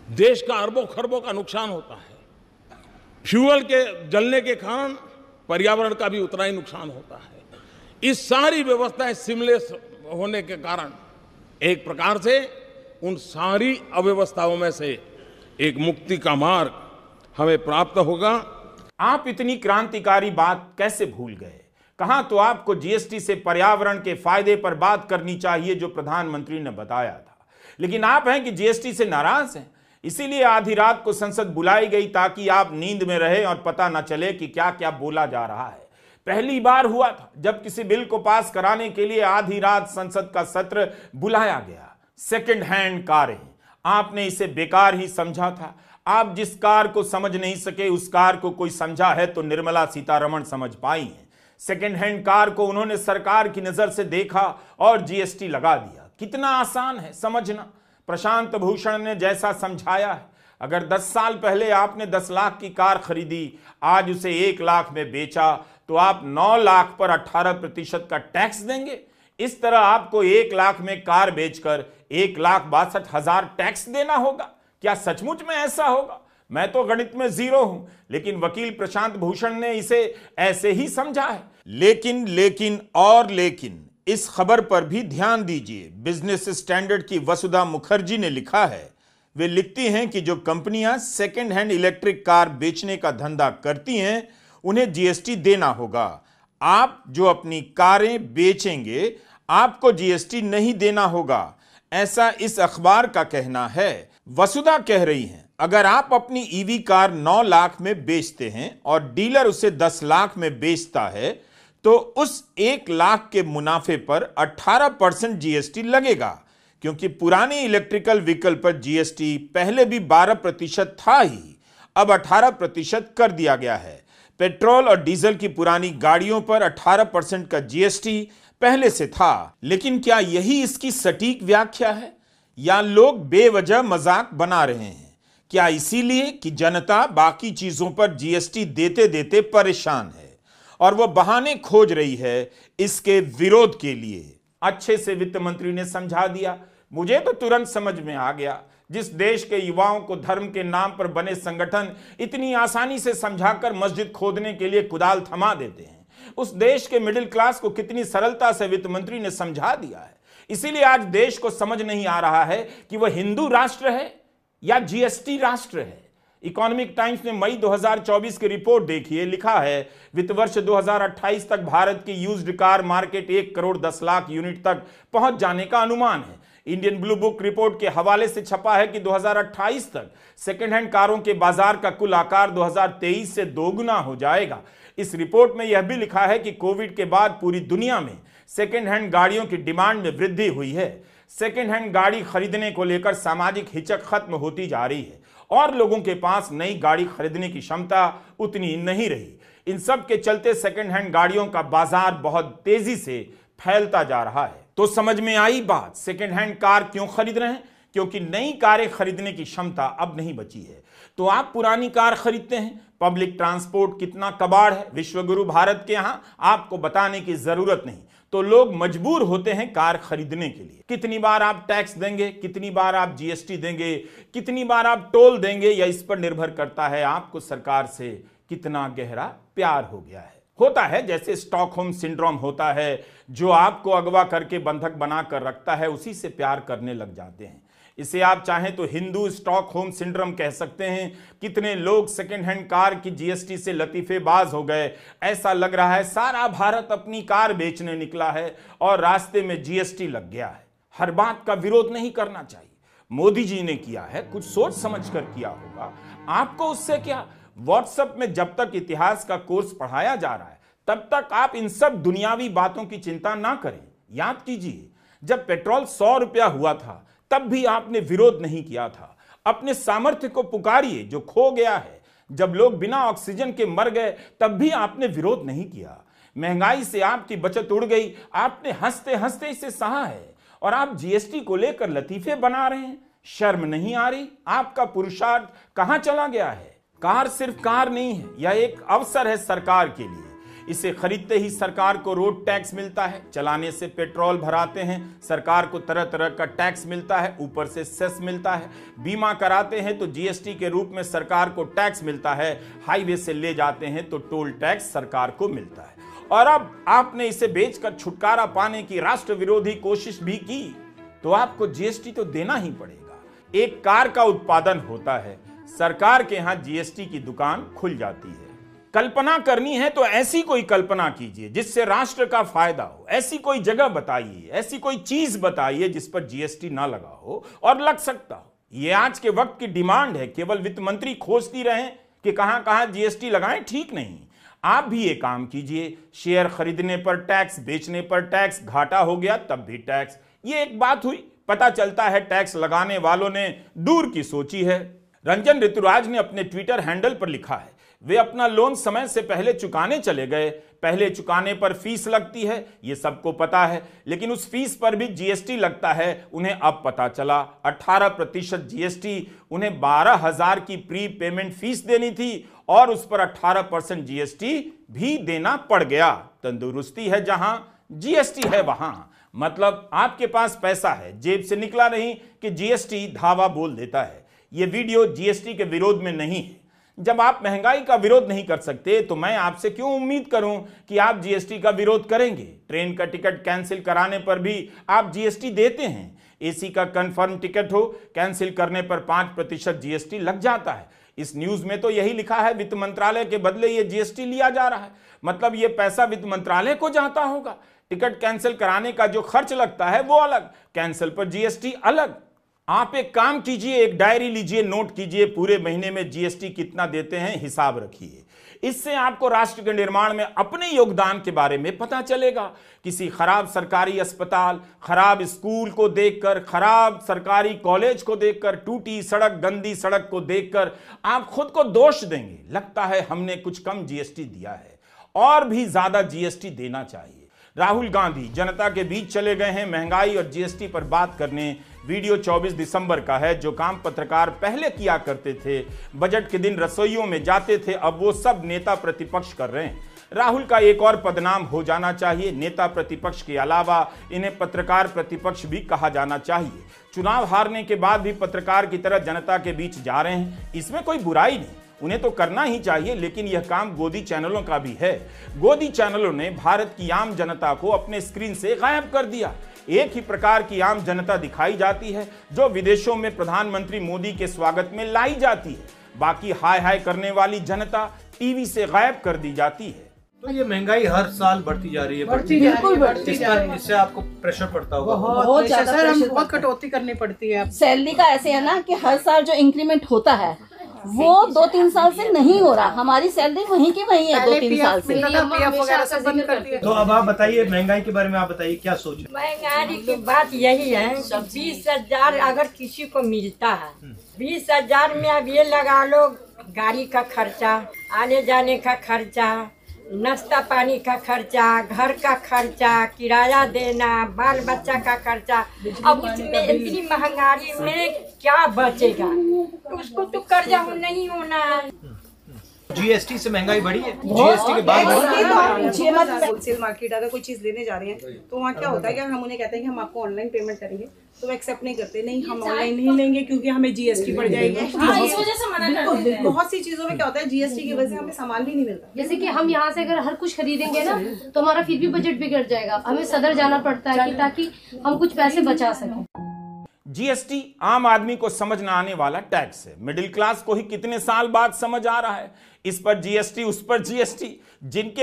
देश का अरबों खरबों का नुकसान होता है। फ्यूल के जलने के कारण पर्यावरण का भी उतना ही नुकसान होता है। इस सारी व्यवस्थाएं सीमलेस होने के कारण एक प्रकार से उन सारी अव्यवस्थाओं में से एक मुक्ति का मार्ग हमें प्राप्त होगा। आप इतनी क्रांतिकारी बात कैसे भूल गए? कहां तो आपको जीएसटी से पर्यावरण के फायदे पर बात करनी चाहिए जो प्रधानमंत्री ने बताया था, लेकिन आप हैं कि जीएसटी से नाराज हैं। इसीलिए आधी रात को संसद बुलाई गई ताकि आप नींद में रहे और पता न चले कि क्या क्या बोला जा रहा है। पहली बार हुआ था जब किसी बिल को पास कराने के लिए आधी रात संसद का सत्र बुलाया गया। सेकंड हैंड कारें, आपने इसे बेकार ही समझा था। आप जिस कार को समझ नहीं सके उस कार को कोई समझा है तो निर्मला सीतारमण समझ पाई हैं। सेकंड हैंड कार को उन्होंने सरकार की नजर से देखा और जीएसटी लगा दिया। कितना आसान है समझना। प्रशांत भूषण ने जैसा समझाया है, अगर 10 साल पहले आपने 10 लाख की कार खरीदी, आज उसे 1 लाख में बेचा, तो आप 9 लाख पर 18% का टैक्स देंगे। इस तरह आपको 1 लाख में कार बेचकर 1,62,000 टैक्स देना होगा। क्या सचमुच में ऐसा होगा? मैं तो गणित में जीरो हूं, लेकिन वकील प्रशांत भूषण ने इसे ऐसे ही समझा है। लेकिन इस खबर पर भी ध्यान दीजिए। बिजनेस स्टैंडर्ड की वसुधा मुखर्जी ने लिखा है, वे लिखती हैं कि जो कंपनियां सेकेंड हैंड इलेक्ट्रिक कार बेचने का धंधा करती हैं उन्हें जीएसटी देना होगा। आप जो अपनी कारें बेचेंगे आपको जीएसटी नहीं देना होगा, ऐसा इस अखबार का कहना है। वसुधा कह रही हैं, अगर आप अपनी ईवी कार 9 लाख में बेचते हैं और डीलर उसे 10 लाख में बेचता है तो उस 1 लाख के मुनाफे पर 18% जीएसटी लगेगा, क्योंकि पुरानी इलेक्ट्रिकल व्हीकल पर जीएसटी पहले भी 12% था ही, अब 18% कर दिया गया है। पेट्रोल और डीजल की पुरानी गाड़ियों पर 18% का जीएसटी पहले से था। लेकिन क्या यही इसकी सटीक व्याख्या है या लोग बेवजह मजाक बना रहे हैं? क्या इसीलिए कि जनता बाकी चीजों पर जीएसटी देते देते परेशान है और वह बहाने खोज रही है इसके विरोध के लिए? अच्छे से वित्त मंत्री ने समझा दिया। मुझे तो तुरंत समझ में आ गया। जिस देश के युवाओं को धर्म के नाम पर बने संगठन इतनी आसानी से समझाकर मस्जिद खोदने के लिए कुदाल थमा देते हैं, उस देश के मिडिल क्लास को कितनी सरलता से वित्त मंत्री ने समझा दिया है। इसीलिए आज देश को समझ नहीं आ रहा है कि वह हिंदू राष्ट्र है या जीएसटी राष्ट्र है। इकोनॉमिक टाइम्स ने मई 2024 की रिपोर्ट देखी है। लिखा है, वित्त वर्ष 2028 तक भारत की used car market 1 crore 10 lakh unit तक पहुंच जाने का अनुमान है। इंडियन ब्लू बुक रिपोर्ट के हवाले से छपा है कि 2028 तक सेकेंड हैंड कारों के बाजार का कुल आकार 2023 से दोगुना हो जाएगा। इस रिपोर्ट में यह भी लिखा है कि कोविड के बाद पूरी दुनिया में सेकेंड हैंड गाड़ियों की डिमांड में वृद्धि हुई है। सेकेंड हैंड गाड़ी खरीदने को लेकर सामाजिक हिचक खत्म होती जा रही है और लोगों के पास नई गाड़ी खरीदने की क्षमता उतनी नहीं रही। इन सब के चलते सेकेंड हैंड गाड़ियों का बाजार बहुत तेजी से फैलता जा रहा है। तो समझ में आई बात, सेकेंड हैंड कार क्यों खरीद रहे हैं? क्योंकि नई कारें खरीदने की क्षमता अब नहीं बची है। तो आप पुरानी कार खरीदते हैं। पब्लिक ट्रांसपोर्ट कितना कबाड़ है विश्वगुरु भारत के यहां, आपको बताने की जरूरत नहीं। तो लोग मजबूर होते हैं कार खरीदने के लिए। कितनी बार आप टैक्स देंगे, कितनी बार आप जीएसटी देंगे, कितनी बार आप टोल देंगे, या इस पर निर्भर करता है आपको सरकार से कितना गहरा प्यार हो गया है। होता है जैसे स्टॉकहोम सिंड्रोम होता है, जो आपको अगवा करके बंधक बनाकर रखता है उसी से प्यार करने लग जाते हैं। इसे आप चाहें तो हिंदू स्टॉकहोम सिंड्रोम कह सकते हैं। कितने लोग सेकेंड हैंड कार की जीएसटी से लतीफेबाज हो गए। ऐसा लग रहा है सारा भारत अपनी कार बेचने निकला है और रास्ते में जीएसटी लग गया है। हर बात का विरोध नहीं करना चाहिए। मोदी जी ने किया है, कुछ सोच समझ कर किया होगा। आपको उससे क्या? व्हाट्सएप में जब तक इतिहास का कोर्स पढ़ाया जा रहा है तब तक आप इन सब दुनियावी बातों की चिंता ना करें। याद कीजिए, जब पेट्रोल 100 रुपया हुआ था तब भी आपने विरोध नहीं किया था। अपने सामर्थ्य को पुकारिए जो खो गया है। जब लोग बिना ऑक्सीजन के मर गए तब भी आपने विरोध नहीं किया। महंगाई से आपकी बचत उड़ गई, आपने हंसते हंसते इसे सहा है। और आप जीएसटी को लेकर लतीफे बना रहे हैं। शर्म नहीं आ रही? आपका पुरुषार्थ कहां चला गया है? कार सिर्फ कार नहीं है, यह एक अवसर है सरकार के लिए। इसे खरीदते ही सरकार को रोड टैक्स मिलता है, चलाने से पेट्रोल भराते हैं, सरकार को तरह तरह का टैक्स मिलता है, ऊपर से सेस मिलता है, बीमा कराते हैं तो जीएसटी के रूप में सरकार को टैक्स मिलता है, हाईवे से ले जाते हैं तो टोल टैक्स सरकार को मिलता है। और अब आपने इसे बेचकर छुटकारा पाने की राष्ट्र विरोधी कोशिश भी की तो आपको जीएसटी तो देना ही पड़ेगा। एक कार का उत्पादन होता है, सरकार के यहां जीएसटी की दुकान खुल जाती है। कल्पना करनी है तो ऐसी कोई कल्पना कीजिए जिससे राष्ट्र का फायदा हो। ऐसी कोई जगह बताइए, ऐसी कोई चीज बताइए जिस पर जीएसटी ना लगा हो और लग सकता हो। यह आज के वक्त की डिमांड है। केवल वित्त मंत्री खोजती रहें कि कहां कहां जीएसटी लगाएं, ठीक नहीं। आप भी ये काम कीजिए, शेयर खरीदने पर टैक्स, बेचने पर टैक्स, घाटा हो गया तब भी टैक्स। ये एक बात हुई। पता चलता है टैक्स लगाने वालों ने दूर की सोची है। रंजन ऋतुराज ने अपने ट्विटर हैंडल पर लिखा है, वे अपना लोन समय से पहले चुकाने चले गए। पहले चुकाने पर फीस लगती है, ये सबको पता है, लेकिन उस फीस पर भी जीएसटी लगता है। उन्हें अब पता चला 18% जीएसटी। उन्हें 12,000 की प्री पेमेंट फीस देनी थी और उस पर 18% जीएसटी भी देना पड़ गया। तंदुरुस्ती है जहां, जीएसटी है वहां। मतलब आपके पास पैसा है, जेब से निकला नहीं कि जीएसटी धावा बोल देता है। यह वीडियो जीएसटी के विरोध में नहीं है। जब आप महंगाई का विरोध नहीं कर सकते तो मैं आपसे क्यों उम्मीद करूं कि आप जीएसटी का विरोध करेंगे। ट्रेन का टिकट कैंसिल कराने पर भी आप जीएसटी देते हैं। एसी का कंफर्म टिकट हो, कैंसिल करने पर 5% जीएसटी लग जाता है। इस न्यूज में तो यही लिखा है वित्त मंत्रालय के बदले ये जीएसटी लिया जा रहा है। मतलब ये पैसा वित्त मंत्रालय को जाता होगा। टिकट कैंसिल कराने का जो खर्च लगता है वो अलग, कैंसिल पर जीएसटी अलग। आप एक काम कीजिए, एक डायरी लीजिए, नोट कीजिए, पूरे महीने में जीएसटी कितना देते हैं हिसाब रखिए। इससे आपको राष्ट्र के निर्माण में अपने योगदान के बारे में पता चलेगा। किसी खराब सरकारी अस्पताल, खराब स्कूल को देखकर, खराब सरकारी कॉलेज को देखकर, टूटी सड़क, गंदी सड़क को देखकर आप खुद को दोष देंगे। लगता है हमने कुछ कम जीएसटी दिया है, और भी ज्यादा जीएसटी देना चाहिए। राहुल गांधी जनता के बीच चले गए हैं महंगाई और जीएसटी पर बात करने। वीडियो 24 दिसंबर का है। जो काम पत्रकार पहले किया करते थे, बजट के दिन रसोइयों में जाते थे, अब वो सब नेता प्रतिपक्ष कर रहे हैं। राहुल का एक और पदनाम हो जाना चाहिए। नेता प्रतिपक्ष के अलावा इन्हें पत्रकार प्रतिपक्ष भी कहा जाना चाहिए। चुनाव हारने के बाद भी पत्रकार की तरह जनता के बीच जा रहे हैं, इसमें कोई बुराई नहीं, उन्हें तो करना ही चाहिए। लेकिन यह काम गोदी चैनलों का भी है। गोदी चैनलों ने भारत की आम जनता को अपने स्क्रीन से गायब कर दिया। एक ही प्रकार की आम जनता दिखाई जाती है जो विदेशों में प्रधानमंत्री मोदी के स्वागत में लाई जाती है। बाकी हाय हाय करने वाली जनता टीवी से गायब कर दी जाती है। तो ये महंगाई हर साल बढ़ती जा रही है, इससे आपको प्रेशर पड़ता होगा। बहुत ज्यादा सर, हम बहुत कटौती करनी पड़ती है। सैलरी का ऐसे है ना कि हर साल जो इंक्रीमेंट होता है वो 2-3 साल से नहीं हो रहा। हमारी सैलरी वहीं की वहीं है 2-3 साल से। PF वगैरह सब बंद कर दिए। तो अब आप बताइए महंगाई के बारे में, आप बताइए क्या सोच। महंगाई की बात यही है, 20,000 अगर किसी को मिलता है, 20,000 में अब ये लगा लो गाड़ी का खर्चा, आने जाने का खर्चा, नाश्ता पानी का खर्चा, घर का खर्चा, किराया देना, बाल बच्चा का खर्चा। अब उसमें इतनी महंगाई में क्या बचेगा? उसको तो कर्जा नहीं होना है। जीएसटी से महंगाई बढ़ी है, जीएसटी के बाद होलसेल मार्केट अगर कोई चीज लेने जा रहे हैं तो वहाँ क्या होता है कि हम उन्हें कहते हैं कि हम आपको ऑनलाइन पेमेंट करेंगे तो वो एक्सेप्ट नहीं करते। नहीं, हम ऑनलाइन नहीं लेंगे क्योंकि हमें जीएसटी पड़ जाएगी। इस वजह से मना करते हैं। बहुत सी चीजों में क्या होता है, जीएसटी की वजह से हमें सामान भी नहीं मिलता। जैसे कि हम यहाँ से अगर हर कुछ खरीदेंगे ना तो हमारा फिर भी बजट बिगड़ जाएगा। हमें सदर जाना पड़ता है ताकि हम कुछ पैसे बचा सकें। जीएसटी आम आदमी को समझ ना आने वाला टैक्स है। मिडिल क्लास को ही कितने साल बाद समझ आ रहा है। इस पर जीएसटी, उस पर जीएसटी। जिनके